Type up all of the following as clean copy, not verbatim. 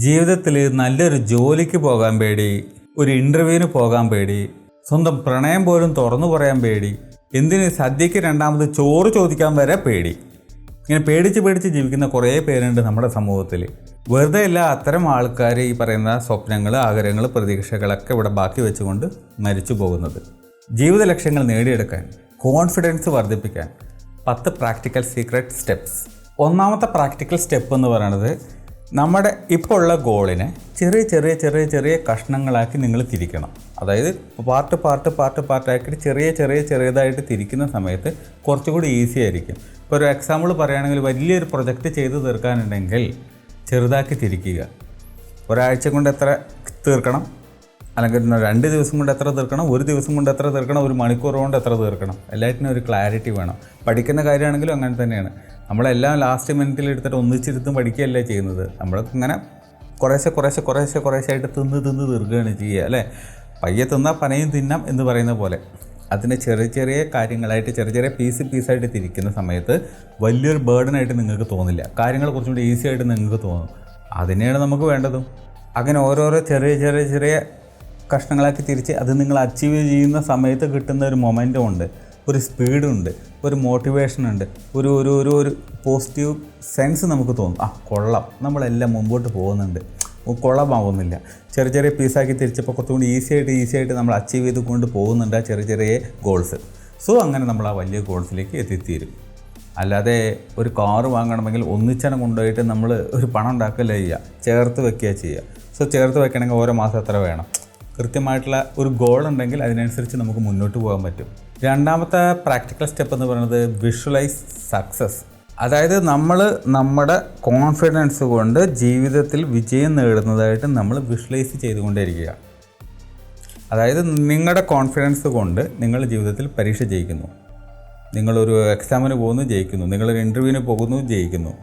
ജീവിതത്തിൽ നല്ലൊരു ജോലിക്ക് പോകാൻ പേടി, ഒരു ഇൻ്റർവ്യൂവിന് പോകാൻ പേടി, സ്വന്തം പ്രണയം പോലും തുറന്നു പറയാൻ പേടി, എന്തിന് സദ്യയ്ക്ക് രണ്ടാമത് ചോറ് ചോദിക്കാൻ വരെ പേടി. ഇങ്ങനെ പേടിച്ച് ജീവിക്കുന്ന കുറേ പേരുണ്ട് നമ്മുടെ സമൂഹത്തിൽ. വെറുതെ അല്ല അത്തരം ആൾക്കാർ ഈ പറയുന്ന സ്വപ്നങ്ങൾ, ആഗ്രഹങ്ങൾ, പ്രതീക്ഷകളൊക്കെ ഇവിടെ ബാക്കി വെച്ചുകൊണ്ട് മരിച്ചു പോകുന്നത്. ജീവിത ലക്ഷ്യങ്ങൾ നേടിയെടുക്കാൻ, കോൺഫിഡൻസ് വർദ്ധിപ്പിക്കാൻ 10 പ്രാക്ടിക്കൽ സീക്രട്ട് സ്റ്റെപ്സ്. ഒന്നാമത്തെ പ്രാക്ടിക്കൽ സ്റ്റെപ്പ് എന്ന് പറയുന്നത്, നമ്മുടെ ഇപ്പോൾ ഉള്ള ഗോളിനെ ചെറിയ കഷ്ണങ്ങളാക്കി നിങ്ങൾ തിരിക്കണം. അതായത് പാർട്ടാക്കിയിട്ട് ചെറിയതായിട്ട് തിരിക്കുന്ന സമയത്ത് കുറച്ചുകൂടി ഈസി ആയിരിക്കും. ഇപ്പോൾ ഒരു എക്സാമ്പിൾ പറയുകയാണെങ്കിൽ, വലിയൊരു പ്രൊജക്റ്റ് ചെയ്ത് തീർക്കാനുണ്ടെങ്കിൽ ചെറുതാക്കി തിരിക്കുക. ഒരാഴ്ച കൊണ്ട് എത്ര തീർക്കണം, അല്ലെങ്കിൽ 2 ദിവസം കൊണ്ട് എത്ര തീർക്കണം, 1 ദിവസം കൊണ്ട് എത്ര തീർക്കണം, 1 മണിക്കൂർ കൊണ്ട് എത്ര തീർക്കണം, എല്ലാറ്റിനും ഒരു ക്ലാരിറ്റി വേണം. പഠിക്കുന്ന കാര്യമാണെങ്കിലും അങ്ങനെ തന്നെയാണ്. നമ്മളെല്ലാം ലാസ്റ്റ് മിനിറ്റിൽ എടുത്തിട്ട് ഒന്നിച്ചിരുത്തും പഠിക്കുകയല്ലേ ചെയ്യുന്നത്. നമ്മളിങ്ങനെ കുറേശ്ശായിട്ട് തിന്ന് തീർക്കുകയാണ് ചെയ്യുക, അല്ലേ? പയ്യെ തിന്നാൽ പനയും തിന്നാം എന്ന് പറയുന്ന പോലെ അതിനെ ചെറിയ കാര്യങ്ങളായിട്ട് ചെറിയ പീസായിട്ട് തിരിക്കുന്ന സമയത്ത് വലിയൊരു ബേർഡനായിട്ട് നിങ്ങൾക്ക് തോന്നില്ല. കാര്യങ്ങൾ കുറച്ചും കൂടി ഈസി ആയിട്ട് നിങ്ങൾക്ക് തോന്നും. അതിനെയാണ് നമുക്ക് വേണ്ടതും. അങ്ങനെ ഓരോരോ ചെറിയ കഷ്ണങ്ങളാക്കി തിരിച്ച് അത് നിങ്ങൾ അച്ചീവ് ചെയ്യുന്ന സമയത്ത് കിട്ടുന്ന ഒരു മൊമെൻറ്റം ഉണ്ട്, ഒരു സ്പീഡുണ്ട്, ഒരു മോട്ടിവേഷനുണ്ട്, ഒരു പോസിറ്റീവ് സെൻസ് നമുക്ക് തോന്നും. കൊള്ളാം, നമ്മളെല്ലാം മുമ്പോട്ട് പോകുന്നുണ്ട്, കൊള്ളമാവുന്നില്ല. ചെറിയ പീസാക്കി തിരിച്ചപ്പോൾ കുറച്ചുകൂടി ഈസി ആയിട്ട് നമ്മൾ അച്ചീവ് ചെയ്ത് കൊണ്ട് പോകുന്നുണ്ട് ആ ചെറിയ ഗോൾസ്. സോ അങ്ങനെ നമ്മൾ ആ വലിയ ഗോൾസിലേക്ക് എത്തിത്തീരും. അല്ലാതെ ഒരു കാറ് വാങ്ങണമെങ്കിൽ ഒന്നിച്ചനെ കൊണ്ടുപോയിട്ട് നമ്മൾ ഒരു പണം ഉണ്ടാക്കുകയല്ല ചെയ്യുക, ചേർത്ത് വെക്കുക ചെയ്യുക. സോ ചേർത്ത് വെക്കണമെങ്കിൽ ഓരോ മാസം എത്ര വേണം, കൃത്യമായിട്ടുള്ള ഒരു ഗോൾ ഉണ്ടെങ്കിൽ അതിനനുസരിച്ച് നമുക്ക് മുന്നോട്ട് പോകാൻ പറ്റും. രണ്ടാമത്തെ പ്രാക്ടിക്കൽ സ്റ്റെപ്പ് എന്ന് പറയുന്നത് വിഷ്വലൈസ് സക്സസ്. അതായത് നമ്മൾ നമ്മുടെ കോൺഫിഡൻസ് കൊണ്ട് ജീവിതത്തിൽ വിജയം നേടുന്നതായിട്ട് നമ്മൾ വിഷ്വലൈസ് ചെയ്തുകൊണ്ടേയിരിക്കുക. അതായത് നിങ്ങളുടെ കോൺഫിഡൻസ് കൊണ്ട് നിങ്ങൾ ജീവിതത്തിൽ പരീക്ഷ ജയിക്കുന്നു, നിങ്ങളൊരു എക്സാമിന് പോകുന്നു ജയിക്കുന്നു, നിങ്ങളൊരു ഇൻ്റർവ്യൂവിന് പോകുന്നു ജയിക്കുന്നു.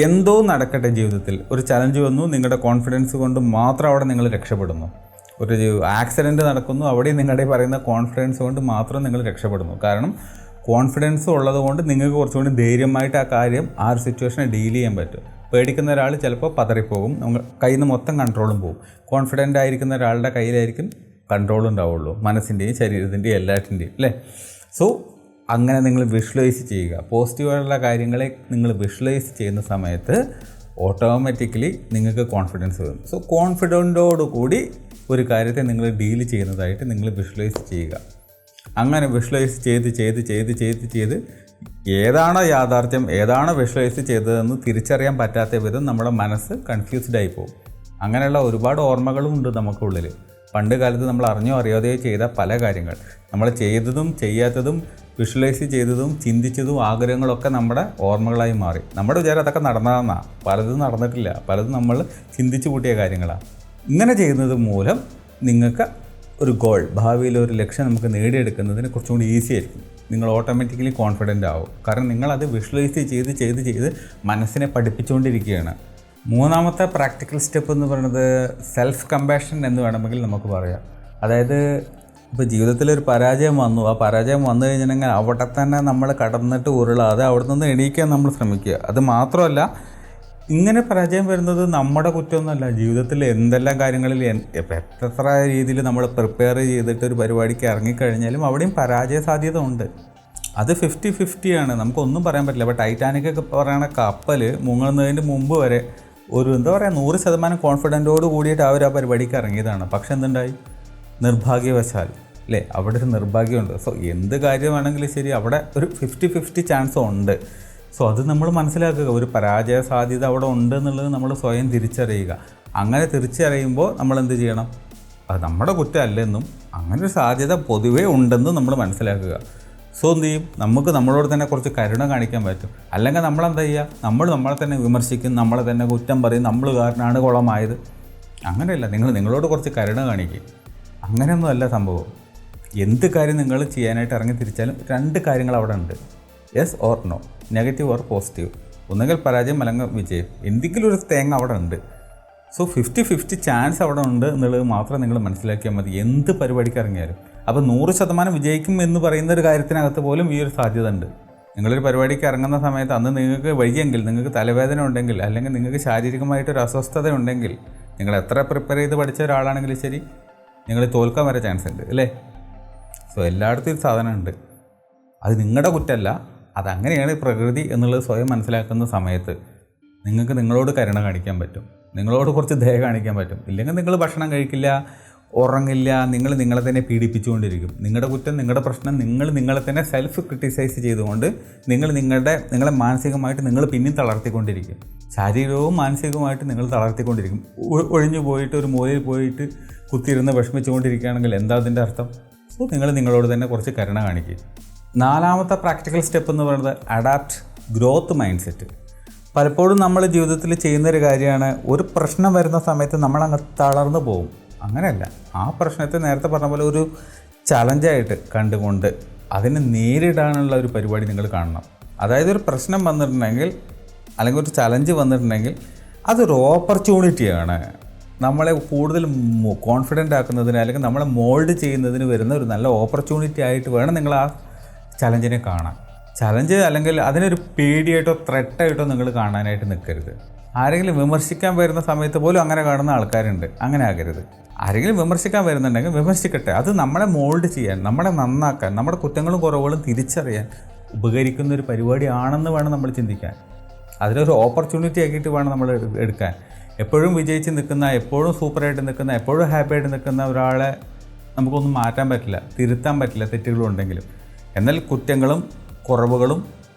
എന്തോ നടക്കട്ടെ ജീവിതത്തിൽ, ഒരു ചലഞ്ച് വന്നു, നിങ്ങളുടെ കോൺഫിഡൻസ് കൊണ്ട് മാത്രം അവിടെ നിങ്ങൾ രക്ഷപ്പെടുന്നു. ഒരു ആക്സിഡൻറ്റ് നടക്കുന്നു, അവിടെ നിങ്ങളുടെ പറയുന്ന കോൺഫിഡൻസ് കൊണ്ട് മാത്രം നിങ്ങൾ രക്ഷപ്പെടുന്നു. കാരണം കോൺഫിഡൻസ് ഉള്ളത് കൊണ്ട് നിങ്ങൾക്ക് കുറച്ചുകൂടി ധൈര്യമായിട്ട് ആ ഒരു സിറ്റുവേഷനെ ഡീൽ ചെയ്യാൻ പറ്റും. പേടിക്കുന്ന ഒരാൾ ചിലപ്പോൾ പതറിപ്പോകും, നമ്മൾ കയ്യിൽ നിന്ന് മൊത്തം കൺട്രോളും പോകും. കോൺഫിഡൻ്റ് ആയിരിക്കുന്ന ഒരാളുടെ കയ്യിലായിരിക്കും കൺട്രോൾ ഉണ്ടാവുള്ളൂ, മനസ്സിൻ്റെയും ശരീരത്തിൻ്റെയും എല്ലാറ്റിൻ്റെയും, അല്ലേ? സോ അങ്ങനെ നിങ്ങൾ വിഷ്വലൈസ് ചെയ്യുക. പോസിറ്റീവായിട്ടുള്ള കാര്യങ്ങളെ നിങ്ങൾ വിഷ്വലൈസ് ചെയ്യുന്ന സമയത്ത് ഓട്ടോമാറ്റിക്കലി നിങ്ങൾക്ക് കോൺഫിഡൻസ് വരും. സോ കോൺഫിഡൻറ്റോടുകൂടി ഒരു കാര്യത്തെ നിങ്ങൾ ഡീൽ ചെയ്യുന്നതായിട്ട് നിങ്ങൾ വിഷ്വലൈസ് ചെയ്യുക. അങ്ങനെ വിഷ്വലൈസ് ചെയ്ത് ഏതാണോ യാഥാർത്ഥ്യം, ഏതാണോ വിഷ്വലൈസ് ചെയ്തതെന്ന് തിരിച്ചറിയാൻ പറ്റാത്ത വിധം നമ്മുടെ മനസ്സ് കൺഫ്യൂസ്ഡ് ആയി പോകും. അങ്ങനെയുള്ള ഒരുപാട് ഓർമ്മകളും ഉണ്ട് നമുക്കുള്ളിൽ. പണ്ട് കാലത്ത് നമ്മൾ അറിഞ്ഞോ അറിയാതെയോ ചെയ്ത പല കാര്യങ്ങൾ, നമ്മൾ ചെയ്തതും ചെയ്യാത്തതും വിഷ്വലൈസ് ചെയ്തതും ചിന്തിച്ചതും ആഗ്രഹങ്ങളൊക്കെ നമ്മുടെ ഓർമ്മകളായി മാറി. നമ്മുടെ വിചാരം അതൊക്കെ നടന്നതെന്നാണ്. പലതും നടന്നിട്ടില്ല, പലതും നമ്മൾ ചിന്തിച്ചു കൂട്ടിയ കാര്യങ്ങളാണ്. ഇങ്ങനെ ചെയ്യുന്നത് മൂലം നിങ്ങൾക്ക് ഒരു ഗോൾ, ഭാവിയിൽ ഒരു ലക്ഷ്യം നമുക്ക് നേടിയെടുക്കുന്നതിന് കുറച്ചും കൂടി ഈസി ആയിരിക്കും. നിങ്ങൾ ഓട്ടോമാറ്റിക്കലി കോൺഫിഡൻ്റ് ആവും. കാരണം നിങ്ങളത് വിഷ്വലൈസ് ചെയ്ത് മനസ്സിനെ പഠിപ്പിച്ചുകൊണ്ടിരിക്കുകയാണ്. മൂന്നാമത്തെ പ്രാക്ടിക്കൽ സ്റ്റെപ്പ് എന്ന് പറയുന്നത് സെൽഫ് കമ്പാഷൻ എന്ന് വേണമെങ്കിൽ നമുക്ക് പറയാം. അതായത് ഇപ്പോൾ ജീവിതത്തിലൊരു പരാജയം വന്നു, ആ പരാജയം വന്നു കഴിഞ്ഞിട്ടുണ്ടെങ്കിൽ അവിടെ തന്നെ നമ്മൾ കടന്നിട്ട് ഉരുളാതെ അവിടെ നിന്ന് എണീക്കാൻ നമ്മൾ ശ്രമിക്കുക. അത് മാത്രമല്ല, ഇങ്ങനെ പരാജയം വരുന്നത് നമ്മുടെ കുറ്റമൊന്നുമല്ല. ജീവിതത്തിൽ എന്തെല്ലാം കാര്യങ്ങളിൽ എത്ര രീതിയിൽ നമ്മൾ പ്രിപ്പയർ ചെയ്തിട്ട് ഒരു പരിപാടിക്ക് ഇറങ്ങിക്കഴിഞ്ഞാലും അവിടെയും പരാജയ സാധ്യത ഉണ്ട്. അത് 50-50 നമുക്കൊന്നും പറയാൻ പറ്റില്ല. അപ്പോൾ ടൈറ്റാനിക് ഒക്കെ പറയുന്ന കപ്പൽ മുങ്ങുന്നതിന് മുമ്പ് വരെ ഒരു 100% കോൺഫിഡൻറ്റോട് കൂടിയിട്ട് അവർ ആ പരിപാടിക്ക് ഇറങ്ങിയതാണ്. പക്ഷെ എന്തുണ്ടായി? നിർഭാഗ്യവശാൽ, അല്ലേ? അവിടെ ഒരു നിർഭാഗ്യമുണ്ട്. സോ എന്ത് കാര്യമാണെങ്കിലും ശരി, അവിടെ ഒരു 50-50 ചാൻസ് ഉണ്ട്. സോ അത് നമ്മൾ മനസ്സിലാക്കുക. ഒരു പരാജയ സാധ്യത അവിടെ ഉണ്ട് എന്നുള്ളത് നമ്മൾ സ്വയം തിരിച്ചറിയുക. അങ്ങനെ തിരിച്ചറിയുമ്പോൾ നമ്മൾ എന്ത് ചെയ്യണം? അത് നമ്മുടെ കുറ്റമല്ലെന്നും അങ്ങനെ ഒരു സാധ്യത പൊതുവേ ഉണ്ടെന്നും നമ്മൾ മനസ്സിലാക്കുക. സോ എന്ത് ചെയ്യും? നമുക്ക് നമ്മളോട് തന്നെ കുറച്ച് കരുണ കാണിക്കാൻ പറ്റും. അല്ലെങ്കിൽ നമ്മളെന്താ ചെയ്യുക? നമ്മളെ തന്നെ വിമർശിക്കും, നമ്മളെ തന്നെ കുറ്റം പറയും, നമ്മൾ കാരണമാണ് കുളമായത്. അങ്ങനെയല്ല, നിങ്ങളോട് കുറച്ച് കരുണ കാണിക്കും. അങ്ങനെയൊന്നുമല്ല സംഭവം. എന്ത് കാര്യം നിങ്ങൾ ചെയ്യാനായിട്ട് ഇറങ്ങി തിരിച്ചാലും 2 കാര്യങ്ങൾ അവിടെ ഉണ്ട്. Yes or no, negative or positive. ഒന്നുകിൽ പരാജയം അല്ലെങ്കിൽ വിജയം, എന്തെങ്കിലും ഒരു തേങ്ങ അവിടെ ഉണ്ട്. സോ 50-50 ചാൻസ് അവിടെ ഉണ്ട് എന്നുള്ളത് മാത്രം നിങ്ങൾ മനസ്സിലാക്കിയാൽ മതി എന്ത് പരിപാടിക്ക് ഇറങ്ങിയാലും. അപ്പോൾ 100% വിജയിക്കും എന്ന് പറയുന്ന ഒരു കാര്യത്തിനകത്ത് പോലും ഈ ഒരു സാധ്യത ഉണ്ട്. നിങ്ങളൊരു പരിപാടിക്ക് ഇറങ്ങുന്ന സമയത്ത് അന്ന് നിങ്ങൾക്ക് വയ്യെങ്കിൽ, നിങ്ങൾക്ക് തലവേദന ഉണ്ടെങ്കിൽ, അല്ലെങ്കിൽ നിങ്ങൾക്ക് ശാരീരികമായിട്ടൊരു അസ്വസ്ഥത ഉണ്ടെങ്കിൽ, നിങ്ങൾ എത്ര പ്രിപ്പയർ ചെയ്ത് പഠിച്ച ഒരാളാണെങ്കിലും ശരി, നിങ്ങൾ തോൽക്കാൻ വരെ ചാൻസ് ഉണ്ട് അല്ലേ? സോ എല്ലായിടത്തും ഒരു സാധനമുണ്ട്. അത് നിങ്ങളുടെ കുറ്റമല്ല, അതങ്ങനെയാണ് പ്രകൃതി എന്നുള്ളത് സ്വയം മനസ്സിലാക്കുന്ന സമയത്ത് നിങ്ങൾക്ക് നിങ്ങളോട് കരുണ കാണിക്കാൻ പറ്റും, നിങ്ങളോട് കുറച്ച് ദയ കാണിക്കാൻ പറ്റും. ഇല്ലെങ്കിൽ നിങ്ങൾ ഭക്ഷണം കഴിക്കില്ല, ഉറങ്ങില്ല, നിങ്ങൾ നിങ്ങളെ തന്നെ പീഡിപ്പിച്ചുകൊണ്ടിരിക്കും. നിങ്ങളുടെ കുറ്റം, നിങ്ങളുടെ പ്രശ്നം, നിങ്ങൾ നിങ്ങളെ തന്നെ സെൽഫ് ക്രിട്ടിസൈസ് ചെയ്തുകൊണ്ട് നിങ്ങളെ മാനസികമായിട്ട് നിങ്ങൾ പിന്നെയും തളർത്തിക്കൊണ്ടിരിക്കും. ശാരീരികവും മാനസികവുമായിട്ട് നിങ്ങൾ തളർത്തിക്കൊണ്ടിരിക്കും. ഒഴിഞ്ഞു പോയിട്ട് ഒരു മൂലയിൽ പോയിട്ട് കുത്തിയിരുന്ന് വിഷമിച്ചുകൊണ്ടിരിക്കുകയാണെങ്കിൽ എന്താ അതിൻ്റെ അർത്ഥം? സോ നിങ്ങൾ നിങ്ങളോട് തന്നെ കുറച്ച് കരുണ കാണിക്കുക. 4ാമത്തെ പ്രാക്ടിക്കൽ സ്റ്റെപ്പ് എന്ന് പറയുന്നത് അഡാപ്റ്റ് ഗ്രോത്ത് മൈൻഡ് സെറ്റ്. പലപ്പോഴും നമ്മൾ ജീവിതത്തിൽ ചെയ്യുന്നൊരു കാര്യമാണ്, ഒരു പ്രശ്നം വരുന്ന സമയത്ത് നമ്മളങ്ങ് തളർന്നു പോകും. അങ്ങനെയല്ല, ആ പ്രശ്നത്തെ നേരത്തെ പറഞ്ഞ പോലെ ഒരു ചലഞ്ചായിട്ട് കണ്ടുകൊണ്ട് അതിനെ നേരിടാനുള്ള ഒരു പരിപാടി നിങ്ങൾ കാണണം. അതായത് ഒരു പ്രശ്നം വന്നിട്ടുണ്ടെങ്കിൽ, അല്ലെങ്കിൽ ഒരു ചലഞ്ച് വന്നിട്ടുണ്ടെങ്കിൽ അതൊരു ഓപ്പർച്യൂണിറ്റിയാണ്. നമ്മളെ കൂടുതൽ കോൺഫിഡൻ്റ് ആക്കുന്നതിന്, അല്ലെങ്കിൽ നമ്മളെ മോൾഡ് ചെയ്യുന്നതിന് വരുന്ന ഒരു നല്ല ഓപ്പർച്യൂണിറ്റി ആയിട്ട് വേണം നിങ്ങൾ ആ ചലഞ്ചിനെ കാണാൻ. ചലഞ്ച് അല്ലെങ്കിൽ അതിനൊരു പേടിയായിട്ടോ ത്രെട്ടായിട്ടോ നിങ്ങൾ കാണാനായിട്ട് നിൽക്കരുത്. ആരെങ്കിലും വിമർശിക്കാൻ വരുന്ന സമയത്ത് പോലും അങ്ങനെ കാണുന്ന ആൾക്കാരുണ്ട്. അങ്ങനെ ആകരുത്. ആരെങ്കിലും വിമർശിക്കാൻ വരുന്നുണ്ടെങ്കിൽ വിമർശിക്കട്ടെ, അത് നമ്മളെ മോൾഡ് ചെയ്യാൻ, നമ്മളെ നന്നാക്കാൻ, നമ്മുടെ കുറ്റങ്ങളും കുറവുകളും തിരിച്ചറിയാൻ ഉപകരിക്കുന്ന ഒരു പരിപാടിയാണെന്ന് വേണം നമ്മൾ ചിന്തിക്കാൻ. അതിനൊരു ഓപ്പർച്യൂണിറ്റി ആക്കിയിട്ട് വേണം നമ്മൾ എടുക്കാൻ. എപ്പോഴും വിജയിച്ച് നിൽക്കുന്ന, എപ്പോഴും സൂപ്പറായിട്ട് നിൽക്കുന്ന, എപ്പോഴും ഹാപ്പി ആയിട്ട് നിൽക്കുന്ന ഒരാളെ നമുക്കൊന്നും മാറ്റാൻ പറ്റില്ല, തിരുത്താൻ പറ്റില്ല തെറ്റുകളും ഉണ്ടെങ്കിലും. എന്നാൽ കുറ്റങ്ങളും കുറവുകളും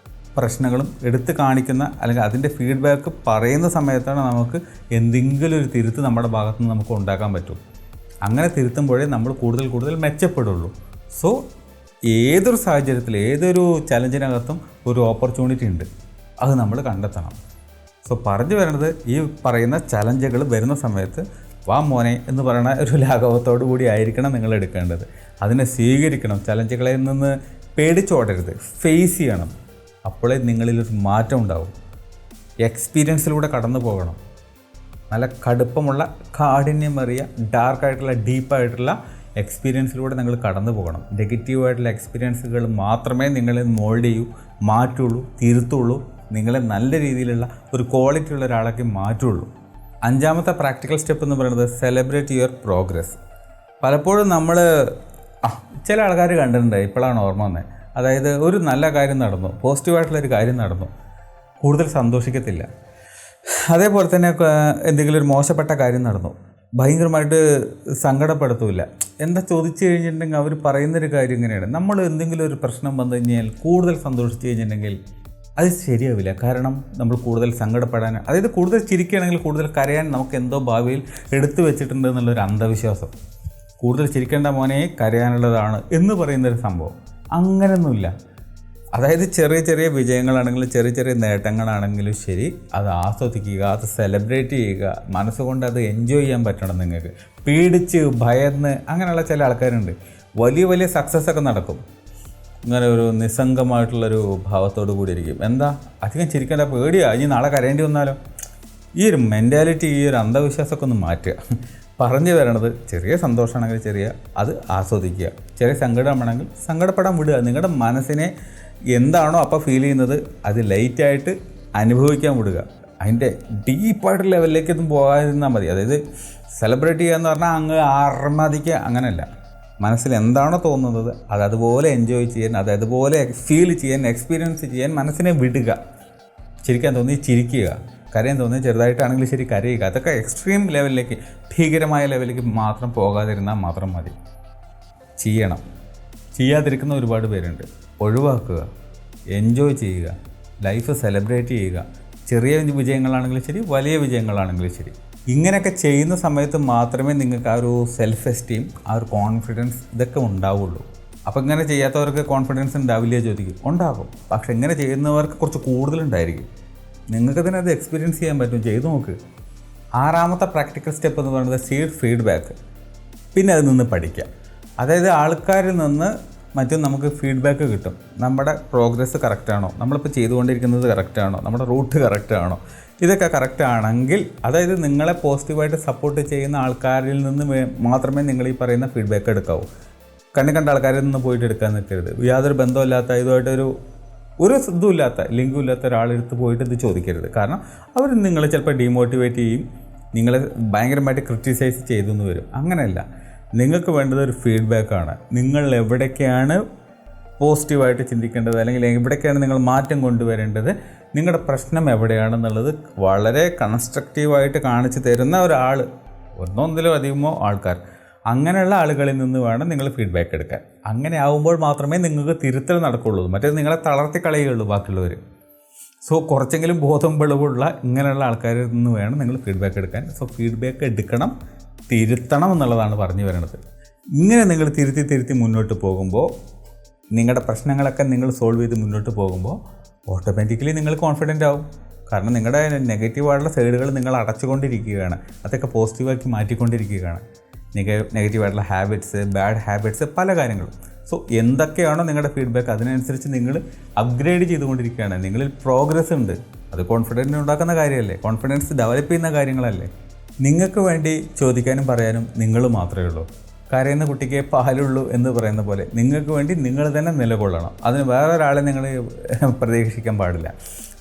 പ്രശ്നങ്ങളും എടുത്ത് കാണിക്കുന്ന, അല്ലെങ്കിൽ അതിൻ്റെ ഫീഡ്ബാക്ക് പറയുന്ന സമയത്താണ് നമുക്ക് എന്തെങ്കിലും ഒരു തിരുത്ത് നമ്മുടെ ഭാഗത്തു നിന്ന് നമുക്ക് ഉണ്ടാക്കാൻ പറ്റും. അങ്ങനെ തിരുത്തുമ്പോഴേ നമ്മൾ കൂടുതൽ മെച്ചപ്പെടുള്ളൂ. സോ ഏതൊരു സാഹചര്യത്തിൽ, ഏതൊരു ചലഞ്ചിനകത്തും ഒരു ഓപ്പർച്യൂണിറ്റി ഉണ്ട്, അത് നമ്മൾ കണ്ടെത്തണം. സോ പറഞ്ഞു വരുന്നത്, ഈ പറയുന്ന ചലഞ്ചുകൾ വരുന്ന സമയത്ത് വാ മോനെ എന്ന് പറയുന്ന ഒരു ലാഘവത്തോടു കൂടി ആയിരിക്കണം നിങ്ങൾ എടുക്കേണ്ടത്. അതിനെ സ്വീകരിക്കണം. ചലഞ്ചുകളിൽ നിന്ന് പേടിച്ചോടരുത്, ഫേസ് ചെയ്യണം. അപ്പോഴേ നിങ്ങളിലൊരു മാറ്റം ഉണ്ടാവും. എക്സ്പീരിയൻസിലൂടെ കടന്നു പോകണം. നല്ല കടുപ്പമുള്ള, കാഠിന്യമേറിയ, ഡാർക്കായിട്ടുള്ള, ഡീപ്പായിട്ടുള്ള എക്സ്പീരിയൻസിലൂടെ നിങ്ങൾ കടന്നു പോകണം. നെഗറ്റീവായിട്ടുള്ള എക്സ്പീരിയൻസുകൾ മാത്രമേ നിങ്ങളെ മോൾഡ് ചെയ്യൂ, മാറ്റുള്ളൂ, തിരുത്തുള്ളൂ, നിങ്ങളെ നല്ല രീതിയിലുള്ള ഒരു ക്വാളിറ്റി ഉള്ള ഒരാളാക്കി മാറ്റുള്ളൂ. 5ാമത്തെ പ്രാക്ടിക്കൽ സ്റ്റെപ്പ് എന്ന് പറയുന്നത് സെലിബ്രേറ്റ് യുവർ പ്രോഗ്രസ്. പലപ്പോഴും നമ്മൾ ചില ആൾക്കാർ കണ്ടിട്ടുണ്ട്, ഇപ്പോഴാണ് ഓർമ്മ വന്നത്. അതായത് ഒരു നല്ല കാര്യം നടന്നു, പോസിറ്റീവായിട്ടുള്ളൊരു കാര്യം നടന്നു, കൂടുതൽ സന്തോഷിക്കത്തില്ല. അതേപോലെ തന്നെ എന്തെങ്കിലും ഒരു മോശപ്പെട്ട കാര്യം നടന്നു, ഭയങ്കരമായിട്ട് സങ്കടപ്പെടുത്തില്ല. എന്താ ചോദിച്ചു കഴിഞ്ഞിട്ടുണ്ടെങ്കിൽ അവർ പറയുന്നൊരു കാര്യം ഇങ്ങനെയാണ്, നമ്മൾ എന്തെങ്കിലും ഒരു പ്രശ്നം വന്നു കഴിഞ്ഞാൽ കൂടുതൽ സന്തോഷിച്ച് കഴിഞ്ഞിട്ടുണ്ടെങ്കിൽ അത് ശരിയാവില്ല. കാരണം നമ്മൾ കൂടുതൽ സങ്കടപ്പെടാൻ, അതായത് കൂടുതൽ ചിരിക്കുകയാണെങ്കിൽ കൂടുതൽ കരയാൻ നമുക്ക് എന്തോ ഭാവിയിൽ എടുത്തു വെച്ചിട്ടുണ്ട് എന്നുള്ളൊരു അന്ധവിശ്വാസം. കൂടുതൽ ചിരിക്കേണ്ട മോനെ കരയാനുള്ളതാണ് എന്ന് പറയുന്നൊരു സംഭവം അങ്ങനെയൊന്നുമില്ല. അതായത് ചെറിയ ചെറിയ വിജയങ്ങളാണെങ്കിലും ചെറിയ ചെറിയ നേട്ടങ്ങളാണെങ്കിലും ശരി, അത് ആസ്വദിക്കുക, അത് സെലിബ്രേറ്റ് ചെയ്യുക, മനസ്സുകൊണ്ട് അത് എൻജോയ് ചെയ്യാൻ പറ്റണം നിങ്ങൾക്ക്. പേടിച്ച് ഭയന്ന് അങ്ങനെയുള്ള ചില ആൾക്കാരുണ്ട്, വലിയ വലിയ സക്സസ് ഒക്കെ നടക്കും, ഇങ്ങനെ ഒരു നിസ്സംഗമായിട്ടുള്ളൊരു ഭാവത്തോടു കൂടി ഇരിക്കും. എന്താ അധികം ചിരിക്കേണ്ട, പേടിയാ ഇനി നാളെ കരയേണ്ടി വന്നാലോ. ഈ ഒരു മെൻറ്റാലിറ്റി, ഈ ഒരു അന്ധവിശ്വാസമൊക്കെ ഒന്ന് മാറ്റുക. പറഞ്ഞു തരണത്, ചെറിയ സന്തോഷമാണെങ്കിൽ ചെറിയ അത് ആസ്വദിക്കുക, ചെറിയ സങ്കടമാണെങ്കിൽ സങ്കടപ്പെടാൻ വിടുക. നിങ്ങളുടെ മനസ്സിനെ എന്താണോ അപ്പോൾ ഫീൽ ചെയ്യുന്നത് അത് ലൈറ്റായിട്ട് അനുഭവിക്കാൻ വിടുക. അതിൻ്റെ ഡീപ്പായിട്ടുള്ള ലെവലിലേക്കൊന്നും പോകാതിരുന്നാൽ മതി. അതായത് സെലിബ്രേറ്റ് ചെയ്യുക എന്ന് പറഞ്ഞാൽ അങ്ങ് ആർമാദിക്കുക, അങ്ങനെയല്ല. മനസ്സിൽ എന്താണോ തോന്നുന്നത് അത് അതുപോലെ എൻജോയ് ചെയ്യാൻ, അത് അതുപോലെ ഫീൽ ചെയ്യാൻ, എക്സ്പീരിയൻസ് ചെയ്യാൻ മനസ്സിനെ വിടുക. ചിരിക്കാൻ തോന്നി ചിരിക്കുക, കരയാൻ തോന്നി ചെറുതായിട്ടാണെങ്കിലും ശരി കരയുക. അതൊക്കെ എക്സ്ട്രീം ലെവലിലേക്ക്, ഭീകരമായ ലെവലിലേക്ക് മാത്രം പോകാതിരുന്നാൽ മാത്രം മതി. ചെയ്യണം. ചെയ്യാതിരിക്കുന്ന ഒരുപാട് പേരുണ്ട്. ഒഴിവാക്കുക, എൻജോയ് ചെയ്യുക, ലൈഫ് സെലിബ്രേറ്റ് ചെയ്യുക. ചെറിയ വിജയങ്ങളാണെങ്കിലും ശരി, വലിയ വിജയങ്ങളാണെങ്കിലും ശരി. ഇങ്ങനെയൊക്കെ ചെയ്യുന്ന സമയത്ത് മാത്രമേ നിങ്ങൾക്ക് ആ ഒരു സെൽഫ് എസ്റ്റീം, ആ ഒരു കോൺഫിഡൻസ് ഇതൊക്കെ ഉണ്ടാവുള്ളൂ. അപ്പോൾ ഇങ്ങനെ ചെയ്യാത്തവർക്ക് കോൺഫിഡൻസ് ഉണ്ടാവില്ല ചോദിക്കും, ഉണ്ടാകും. പക്ഷെ ഇങ്ങനെ ചെയ്യുന്നവർക്ക് കുറച്ച് കൂടുതലുണ്ടായിരിക്കും. നിങ്ങൾക്ക് തന്നെ അത് എക്സ്പീരിയൻസ് ചെയ്യാൻ പറ്റും, ചെയ്തു നോക്ക്. 6ാമത്തെ പ്രാക്ടിക്കൽ സ്റ്റെപ്പ് എന്ന് പറയുന്നത് സീഡ് ഫീഡ്ബാക്ക്. പിന്നെ അതിൽ നിന്ന് പഠിക്കുക. അതായത് ആൾക്കാരിൽ നിന്ന് മറ്റും നമുക്ക് ഫീഡ്ബാക്ക് കിട്ടും. നമ്മുടെ പ്രോഗ്രസ് കറക്റ്റാണോ, നമ്മളിപ്പോൾ ചെയ്തുകൊണ്ടിരിക്കുന്നത് കറക്റ്റാണോ, നമ്മുടെ റൂട്ട് കറക്റ്റാണോ, ഇതൊക്കെ കറക്റ്റ് ആണെങ്കിൽ, അതായത് നിങ്ങളെ പോസിറ്റീവായിട്ട് സപ്പോർട്ട് ചെയ്യുന്ന ആൾക്കാരിൽ നിന്ന് മാത്രമേ നിങ്ങൾ ഈ പറയുന്ന ഫീഡ്ബാക്ക് എടുക്കാവൂ. കണ്ട ആൾക്കാരിൽ നിന്ന് പോയിട്ട് എടുക്കാൻ നിൽക്കരുത്. യാതൊരു ബന്ധമില്ലാത്ത ഇതുമായിട്ടൊരു ഒരു ഇതുമില്ലാത്ത ലിങ്കും ഇല്ലാത്ത ഒരാളെടുത്ത് പോയിട്ട് ഇത് ചോദിക്കരുത്. കാരണം അവർ നിങ്ങളെ ചിലപ്പോൾ ഡീമോട്ടിവേറ്റ് ചെയ്യും, നിങ്ങളെ ഭയങ്കരമായിട്ട് ക്രിറ്റിസൈസ് ചെയ്തു എന്ന് വരും. അങ്ങനെയല്ല, നിങ്ങൾക്ക് വേണ്ടത് ഒരു ഫീഡ്ബാക്കാണ്. നിങ്ങൾ എവിടേക്കാണ് പോസിറ്റീവായിട്ട് ചിന്തിക്കേണ്ടത്, അല്ലെങ്കിൽ എവിടേക്കാണ് നിങ്ങൾ മാറ്റം കൊണ്ടുവരേണ്ടത്, നിങ്ങളുടെ പ്രശ്നം എവിടെയാണെന്നുള്ളത് വളരെ കൺസ്ട്രക്റ്റീവായിട്ട് കാണിച്ചു തരുന്ന ഒരാൾ, ഒന്നിലോ അധികമോ ആൾക്കാർ, അങ്ങനെയുള്ള ആളുകളിൽ നിന്ന് വേണം നിങ്ങൾ ഫീഡ്ബാക്ക് എടുക്കാൻ. അങ്ങനെ ആകുമ്പോൾ മാത്രമേ നിങ്ങൾക്ക് തിരുത്തൽ നടക്കുകയുള്ളൂ. മറ്റേത് നിങ്ങളെ തളർത്തി കളയുകയുള്ളൂ ബാക്കിയുള്ളവർ. സോ കുറച്ചെങ്കിലും ബോധം വെളിവുള്ള ഇങ്ങനെയുള്ള ആൾക്കാരിൽ നിന്ന് വേണം നിങ്ങൾ ഫീഡ്ബാക്ക് എടുക്കാൻ. സോ ഫീഡ്ബാക്ക് എടുക്കണം, തിരുത്തണം എന്നുള്ളതാണ് പറഞ്ഞു വരുന്നത്. ഇങ്ങനെ നിങ്ങൾ തിരുത്തി മുന്നോട്ട് പോകുമ്പോൾ, നിങ്ങളുടെ പ്രശ്നങ്ങളൊക്കെ നിങ്ങൾ സോൾവ് ചെയ്ത് മുന്നോട്ട് പോകുമ്പോൾ ഓട്ടോമാറ്റിക്കലി നിങ്ങൾ കോൺഫിഡൻ്റ് ആവും. കാരണം നിങ്ങളുടെ നെഗറ്റീവായിട്ടുള്ള സൈഡുകൾ നിങ്ങൾ അടച്ചുകൊണ്ടിരിക്കുകയാണ്, അതൊക്കെ പോസിറ്റീവാക്കി മാറ്റിക്കൊണ്ടിരിക്കുകയാണ്. നെഗറ്റീവായിട്ടുള്ള ഹാബിറ്റ്സ്, ബാഡ് ഹാബിറ്റ്സ്, പല കാര്യങ്ങളും. സോ എന്തൊക്കെയാണോ നിങ്ങളുടെ ഫീഡ്ബാക്ക്, അതിനനുസരിച്ച് നിങ്ങൾ അപ്ഗ്രേഡ് ചെയ്തുകൊണ്ടിരിക്കുകയാണ്. നിങ്ങളിൽ പ്രോഗ്രസ് ഉണ്ട്. അത് കോൺഫിഡൻസ് ഉണ്ടാക്കുന്ന കാര്യമല്ലേ, കോൺഫിഡൻസ് ഡെവലപ്പ് ചെയ്യുന്ന കാര്യങ്ങളല്ലേ. നിങ്ങൾക്ക് വേണ്ടി ചോദിക്കാനും പറയാനും നിങ്ങൾ മാത്രമേ ഉള്ളൂ. കരയുന്ന കുട്ടിക്ക് പാലുള്ളൂ എന്ന് പറയുന്ന പോലെ നിങ്ങൾക്ക് വേണ്ടി നിങ്ങൾ തന്നെ നിലകൊള്ളണം. അതിന് വേറൊരാളെ നിങ്ങൾ പ്രതീക്ഷിക്കാൻ പാടില്ല.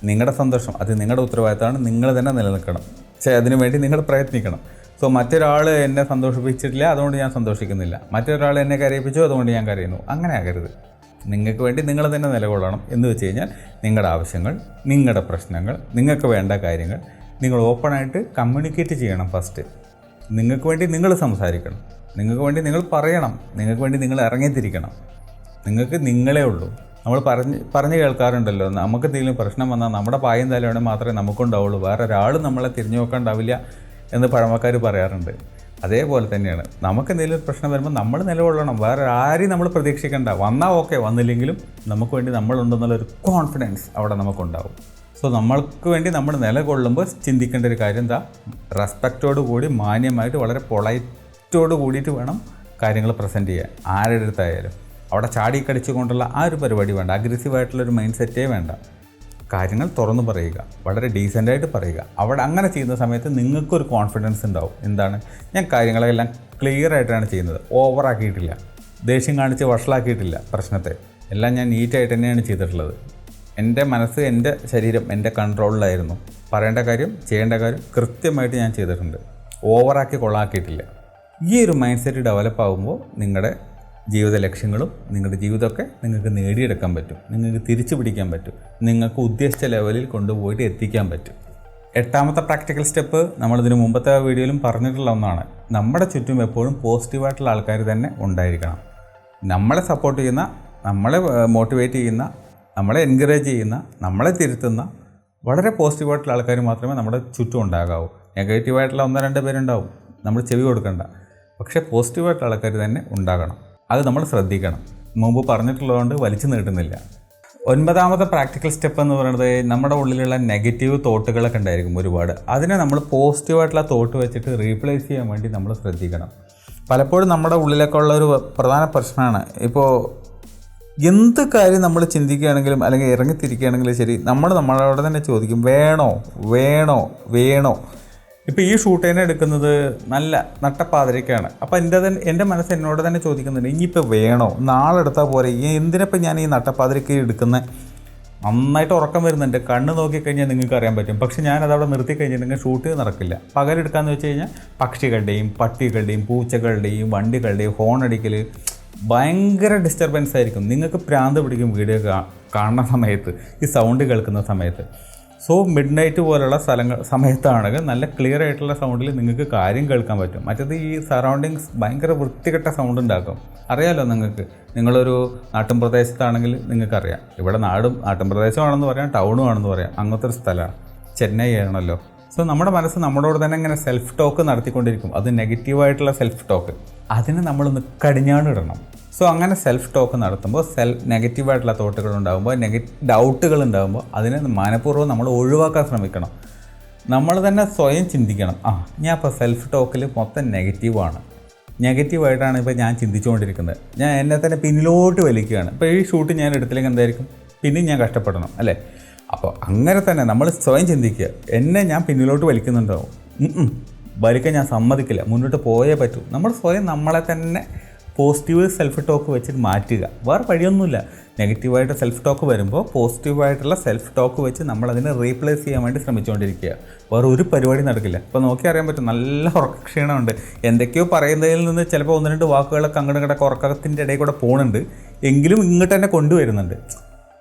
നിങ്ങളുടെ സന്തോഷം അത് നിങ്ങളുടെ ഉത്തരവാദിത്തമാണ്. നിങ്ങൾ തന്നെ നിലനിൽക്കണം. അതിനു വേണ്ടി നിങ്ങൾ പ്രയത്നിക്കണം. സോ മറ്റൊരാൾ എന്നെ സന്തോഷിപ്പിച്ചിട്ടില്ല, അതുകൊണ്ട് ഞാൻ സന്തോഷിക്കുന്നില്ല. മറ്റൊരാൾ എന്നെ കരയിപ്പിച്ചു, അതുകൊണ്ട് ഞാൻ കരയുന്നു. അങ്ങനെ ആകരുത്. നിങ്ങൾക്ക് വേണ്ടി നിങ്ങൾ തന്നെ നിലകൊള്ളണം. എന്ന് വെച്ച് കഴിഞ്ഞാൽ നിങ്ങളുടെ ആവശ്യങ്ങൾ, നിങ്ങളുടെ പ്രശ്നങ്ങൾ, നിങ്ങൾക്ക് വേണ്ട കാര്യങ്ങൾ നിങ്ങൾ ഓപ്പണായിട്ട് കമ്മ്യൂണിക്കേറ്റ് ചെയ്യണം. ഫസ്റ്റ് നിങ്ങൾക്ക് വേണ്ടി നിങ്ങൾ സംസാരിക്കണം, നിങ്ങൾക്ക് വേണ്ടി നിങ്ങൾ പറയണം, നിങ്ങൾക്ക് വേണ്ടി നിങ്ങൾ ഇറങ്ങിത്തിരിക്കണം. നിങ്ങൾക്ക് നിങ്ങളേ ഉള്ളൂ. നമ്മൾ പറഞ്ഞ് കേൾക്കാറുണ്ടല്ലോ, നമുക്ക് എന്തെങ്കിലും പ്രശ്നം വന്നാൽ നമ്മുടെ പായം തലയോടെ മാത്രമേ നമുക്കുണ്ടാവുള്ളൂ, വേറെ ഒരാളും നമ്മളെ തിരിഞ്ഞു നോക്കാണ്ടാവില്ല എന്ന് പഴമക്കാർ പറയാറുണ്ട്. അതേപോലെ തന്നെയാണ്, നമുക്ക് എന്തെങ്കിലും പ്രശ്നം വരുമ്പോൾ നമ്മൾ നിലകൊള്ളണം. വേറെ ആരെയും നമ്മൾ പ്രതീക്ഷിക്കേണ്ട. വന്നാൽ ഓക്കെ, വന്നില്ലെങ്കിലും നമുക്ക് വേണ്ടി നമ്മളുണ്ടെന്നുള്ളൊരു കോൺഫിഡൻസ് അവിടെ നമുക്കുണ്ടാവും. സോ നമ്മൾക്ക് വേണ്ടി നമ്മൾ നിലകൊള്ളുമ്പോൾ ചിന്തിക്കേണ്ട ഒരു കാര്യം എന്താ, റെസ്പെക്റ്റോട് കൂടി മാന്യമായിട്ട് വളരെ പൊളൈറ്റോട് കൂടിയിട്ട് വേണം കാര്യങ്ങൾ പ്രസൻറ്റ് ചെയ്യാൻ. ആരുടെ അടുത്തായാലും അവിടെ ചാടിക്കടിച്ചുകൊണ്ടുള്ള ആ ഒരു പരിപാടി വേണ്ട. അഗ്രസീവായിട്ടുള്ളൊരു മൈൻഡ് സെറ്റേ വേണ്ട. കാര്യങ്ങൾ തുറന്നു പറയുക, വളരെ ഡീസൻ്റായിട്ട് പറയുക. അവിടെ അങ്ങനെ ചെയ്യുന്ന സമയത്ത് നിങ്ങൾക്കൊരു കോൺഫിഡൻസ് ഉണ്ടാവും. എന്താണ്, ഞാൻ കാര്യങ്ങളെല്ലാം ക്ലിയർ ആയിട്ടാണ് ചെയ്യുന്നത്, ഓവറാക്കിയിട്ടില്ല, ദേഷ്യം കാണിച്ച് വഷളാക്കിയിട്ടില്ല പ്രശ്നത്തെ. എല്ലാം ഞാൻ നീറ്റായിട്ട് തന്നെയാണ് ചെയ്തിട്ടുള്ളത്. എൻ്റെ മനസ്സ്, എൻ്റെ ശരീരം എൻ്റെ കൺട്രോളിലായിരുന്നു. പറയേണ്ട കാര്യം, ചെയ്യേണ്ട കാര്യം കൃത്യമായിട്ട് ഞാൻ ചെയ്തിട്ടുണ്ട്. ഓവറാക്കി കൊള്ളാക്കിയിട്ടില്ല. ഈ ഒരു മൈൻഡ് സെറ്റ് ഡെവലപ്പ് ആകുമ്പോൾ നിങ്ങളുടെ ജീവിത ലക്ഷ്യങ്ങളും നിങ്ങളുടെ ജീവിതമൊക്കെ നിങ്ങൾക്ക് നേടിയെടുക്കാൻ പറ്റും, നിങ്ങൾക്ക് തിരിച്ചു പിടിക്കാൻ പറ്റും, നിങ്ങൾക്ക് ഉദ്ദേശിച്ച ലെവലിൽ കൊണ്ടുപോയിട്ട് എത്തിക്കാൻ പറ്റും. 8ാമത്തെ പ്രാക്ടിക്കൽ സ്റ്റെപ്പ് നമ്മളിതിന് മുമ്പത്തെ വീഡിയോയിലും പറഞ്ഞിട്ടുള്ള ഒന്നാണ്. നമ്മുടെ ചുറ്റും എപ്പോഴും പോസിറ്റീവായിട്ടുള്ള ആൾക്കാർ തന്നെ ഉണ്ടായിരിക്കണം. നമ്മളെ സപ്പോർട്ട് ചെയ്യുന്ന, നമ്മളെ മോട്ടിവേറ്റ് ചെയ്യുന്ന, നമ്മളെ എൻകറേജ് ചെയ്യുന്ന, നമ്മളെ തിരുത്തുന്ന വളരെ പോസിറ്റീവായിട്ടുള്ള ആൾക്കാർ മാത്രമേ നമ്മുടെ ചുറ്റും ഉണ്ടാകാവൂ. നെഗറ്റീവായിട്ടുള്ള 1-2 പേരുണ്ടാവും, നമ്മൾ ചെവി കൊടുക്കണ്ട. പക്ഷേ പോസിറ്റീവായിട്ടുള്ള ആൾക്കാർ തന്നെ ഉണ്ടാകണം. അത് നമ്മൾ ശ്രദ്ധിക്കണം. മുമ്പ് പറഞ്ഞിട്ടുള്ളതുകൊണ്ട് വലിച്ചു നീട്ടുന്നില്ല. 9ാമത്തെ പ്രാക്ടിക്കൽ സ്റ്റെപ്പ് എന്ന് പറയുന്നത്, നമ്മുടെ ഉള്ളിലുള്ള നെഗറ്റീവ് തോട്ടുകളൊക്കെ ഉണ്ടായിരിക്കും ഒരുപാട്. അതിനെ നമ്മൾ പോസിറ്റീവായിട്ടുള്ള തോട്ട് വെച്ചിട്ട് റീപ്ലേസ് ചെയ്യാൻ വേണ്ടി നമ്മൾ ശ്രദ്ധിക്കണം. പലപ്പോഴും നമ്മുടെ ഉള്ളിലൊക്കെ ഉള്ളൊരു പ്രധാന പ്രശ്നമാണ്, ഇപ്പോൾ എന്ത് കാര്യം നമ്മൾ ചിന്തിക്കുകയാണെങ്കിലും അല്ലെങ്കിൽ ഇറങ്ങിത്തിരിക്കുകയാണെങ്കിലും ശരി, നമ്മളോട് തന്നെ ചോദിക്കും, വേണോ വേണോ വേണോ. ഇപ്പോൾ ഈ ഷൂട്ട് തന്നെ എടുക്കുന്നത് നല്ല നട്ടപ്പാതിരയ്ക്കാണ്. അപ്പോൾ എൻ്റെ മനസ്സ് എന്നോട് തന്നെ ചോദിക്കുന്നുണ്ട്, ഇനിയിപ്പോൾ വേണോ, നാളെ എടുത്താൽ പോരെ, എന്തിനപ്പോൾ ഞാൻ ഈ നട്ടപ്പാതിരയ്ക്ക് എടുക്കുന്നത്. നന്നായിട്ട് ഉറക്കം വരുന്നുണ്ട്, കണ്ണ് നോക്കിക്കഴിഞ്ഞാൽ നിങ്ങൾക്ക് അറിയാൻ പറ്റും. പക്ഷേ ഞാനതവിടെ നിർത്തി കഴിഞ്ഞിട്ടുണ്ടെങ്കിൽ ഷൂട്ട് നടക്കില്ല. പകലെടുക്കാമെന്ന് വെച്ച് കഴിഞ്ഞാൽ പക്ഷികളുടെയും പട്ടികളുടെയും പൂച്ചകളുടെയും വണ്ടികളുടെയും ഹോണടിക്കൽ ഭയങ്കര ഡിസ്റ്റർബൻസ് ആയിരിക്കും. നിങ്ങൾക്ക് ഭ്രാന്ത് പിടിക്കും വീഡിയോ കാണുന്ന സമയത്ത്, ഈ സൗണ്ട് കേൾക്കുന്ന സമയത്ത്. സോ മിഡ് നൈറ്റ് പോലുള്ള സമയത്താണെങ്കിൽ നല്ല ക്ലിയർ ആയിട്ടുള്ള സൗണ്ടിൽ നിങ്ങൾക്ക് കാര്യം കേൾക്കാൻ പറ്റും. മറ്റേത് ഈ സറൗണ്ടിങ്സ് ഭയങ്കര വൃത്തികെട്ട സൗണ്ട് ഉണ്ടാക്കും. അറിയാമല്ലോ നിങ്ങൾക്ക്, നിങ്ങളൊരു നാട്ടിൻ പ്രദേശത്താണെങ്കിൽ നിങ്ങൾക്കറിയാം. ഇവിടെ നാട്ടിൻ പ്രദേശമാണെന്ന് പറയാം, ടൗണും ആണെന്ന് പറയാം, അങ്ങനത്തെ ഒരു സ്ഥലമാണ്. ചെന്നൈ ആണല്ലോ. സോ നമ്മുടെ മനസ്സ് നമ്മളോട് തന്നെ ഇങ്ങനെ സെൽഫ് ടോക്ക് നടത്തിക്കൊണ്ടിരിക്കും. അത് നെഗറ്റീവായിട്ടുള്ള സെൽഫ് ടോക്ക്. അതിന് നമ്മളൊന്ന് കടിഞ്ഞാണിടണം. സോ അങ്ങനെ സെൽഫ് ടോക്ക് നടത്തുമ്പോൾ നെഗറ്റീവായിട്ടുള്ള തോട്ടുകൾ ഉണ്ടാകുമ്പോൾ, ഡൗട്ടുകൾ ഉണ്ടാകുമ്പോൾ അതിനെ മനഃപൂർവ്വം നമ്മൾ ഒഴിവാക്കാൻ ശ്രമിക്കണം. നമ്മൾ തന്നെ സ്വയം ചിന്തിക്കണം, ഞാൻ ഇപ്പോൾ സെൽഫ് ടോക്കിൽ മൊത്തം നെഗറ്റീവായിട്ടാണ് ഇപ്പോൾ ഞാൻ ചിന്തിച്ചുകൊണ്ടിരിക്കുന്നത്, ഞാൻ എന്നെ തന്നെ പിന്നിലോട്ട് വലിക്കുകയാണ്. ഇപ്പോൾ ഈ ഷൂട്ട് ഞാൻ എടുത്തില്ലെങ്കിൽ എന്തായിരിക്കും, പിന്നെയും ഞാൻ കഷ്ടപ്പെടണം അല്ലേ. അപ്പോൾ അങ്ങനെ തന്നെ നമ്മൾ സ്വയം ചിന്തിക്കുക, എന്നെ ഞാൻ പിന്നിലോട്ട് വലിക്കുന്നുണ്ടാവും, വലിക്കാൻ ഞാൻ സമ്മതിക്കില്ല, മുന്നോട്ട് പോയേ പറ്റൂ. നമ്മൾ സ്വയം നമ്മളെ തന്നെ പോസിറ്റീവ് സെൽഫ് ടോക്ക് വെച്ചിട്ട് മാറ്റുക. വേറെ വഴിയൊന്നുമില്ല. നെഗറ്റീവായിട്ട് സെൽഫ് ടോക്ക് വരുമ്പോൾ പോസിറ്റീവായിട്ടുള്ള സെൽഫ് ടോക്ക് വെച്ച് നമ്മളതിനെ റീപ്ലേസ് ചെയ്യാൻ വേണ്ടി ശ്രമിച്ചുകൊണ്ടിരിക്കുക. വേറെ ഒരു പരിപാടി നടക്കില്ല. ഇപ്പോൾ നോക്കി അറിയാൻ പറ്റും, നല്ല ഉറക്കക്ഷീണമുണ്ട്. എന്തൊക്കെയോ പറയുന്നതിൽ നിന്ന് ചിലപ്പോൾ 1-2 വാക്കുകളൊക്കെ അങ്ങോട്ട് കിടക്കുക ഉറക്കത്തിൻ്റെ ഇടയിൽ കൂടെ പോകുന്നുണ്ട്, എങ്കിലും ഇങ്ങോട്ട് തന്നെ കൊണ്ടുവരുന്നുണ്ട്.